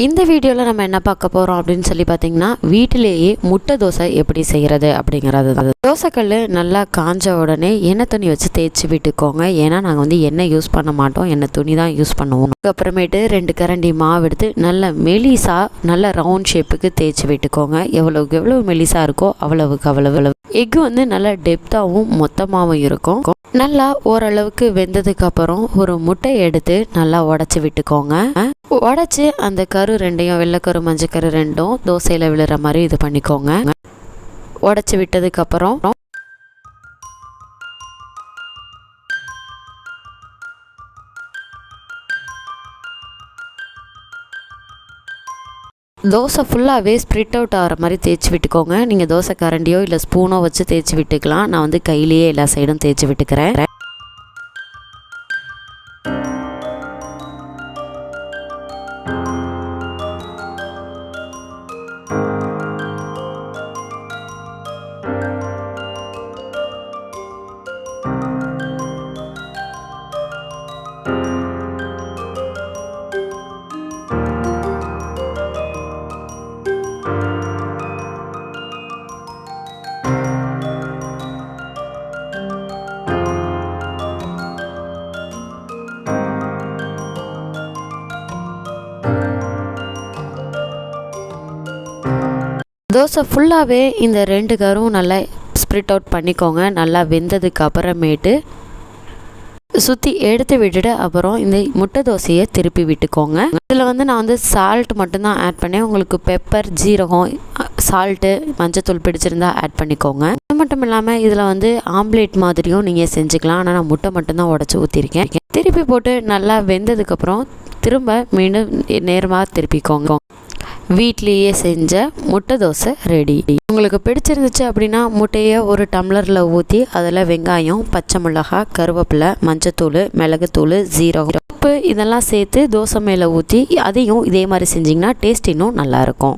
இந்த வீடியோவில் நம்ம என்ன பார்க்க போகிறோம் அப்படின்னு சொல்லி பார்த்தீங்கன்னா, வீட்டிலேயே முட்டை தோசை எப்படி செய்கிறது அப்படிங்கிறது தான். தோசைக்கல் நல்லா காஞ்ச உடனே எண்ணெய் துணி வச்சு தேய்ச்சி விட்டுக்கோங்க. ஏன்னா நாங்கள் வந்து எண்ணெய் யூஸ் பண்ண மாட்டோம், எண்ணெய் துணி தான் யூஸ் பண்ணுவோம். அதுக்கப்புறமேட்டு 2 கரண்டி மாவு எடுத்து நல்ல மெலிசா நல்ல ரவுண்ட் ஷேப்புக்கு தேய்ச்சி விட்டுக்கோங்க. எவ்வளவுக்கு எவ்வளவு மெலிசா இருக்கோ அவ்வளவுக்கு அவ்வளவு. எக்கு வந்து நல்லா டெப்த்தாகவும் மொத்தமாகவும் இருக்கும். நல்லா ஓரளவுக்கு வெந்ததுக்கு அப்புறம் ஒரு முட்டை எடுத்து நல்லா உடச்சி விட்டுக்கோங்க. உடச்சி அந்த கரு ரெண்டையும், வெள்ளைக்கரு மஞ்சக்கரு ரெண்டும் தோசையில் விழுற மாதிரி இது பண்ணிக்கோங்க. உடச்சி விட்டதுக்கப்புறம் தோசை ஃபுல்லாகவே ஸ்ப்ரிட் அவுட் ஆகிற மாதிரி தேய்ச்சி விட்டுக்கோங்க. நீங்கள் தோசை கரண்டியோ இல்லை ஸ்பூனோ வச்சு தேய்ச்சி விட்டுக்கலாம். நான் வந்து கையிலேயே எல்லா சைடும் தேய்ச்சி விட்டுக்கிறேன். தோசை ஃபுல்லாகவே இந்த 2 கரும் நல்லா ஸ்ப்ரிட் அவுட் பண்ணிக்கோங்க. நல்லா வெந்ததுக்கு அப்புறமேட்டு சுற்றி எடுத்து விட்டுட்டு அப்புறம் இந்த முட்டை தோசையை திருப்பி விட்டுக்கோங்க. இதில் வந்து நான் வந்து சால்ட் மட்டும்தான் ஆட் பண்ணேன். உங்களுக்கு பெப்பர், ஜீரகம், சால்ட்டு, மஞ்சத்தூள் பிடிச்சிருந்தா ஆட் பண்ணிக்கோங்க. அது மட்டும் இல்லாமல் இதில் வந்து ஆம்லேட் மாதிரியும் நீங்கள் செஞ்சுக்கலாம். ஆனால் நான் முட்டை மட்டும்தான் உடச்சி ஊற்றிருக்கேன். திருப்பி போட்டு நல்லா வெந்ததுக்கப்புறம் திரும்ப மீண்டும் நேரமாக திருப்பிக்கோங்க. வீட்லேயே செஞ்ச முட்டை தோசை ரெடி. உங்களுக்கு பிடிச்சிருந்துச்சு அப்படின்னா முட்டையை ஒரு டம்ளரில் ஊற்றி அதில் வெங்காயம், பச்சை மிளகாய், கருவேப்பிலை, மஞ்சத்தூள், மிளகுத்தூள், ஜீரகம், உப்பு இதெல்லாம் சேர்த்து தோசை மேலே ஊற்றி அதையும் இதே மாதிரி செஞ்சிங்கன்னா டேஸ்ட் இன்னும் நல்லாயிருக்கும்.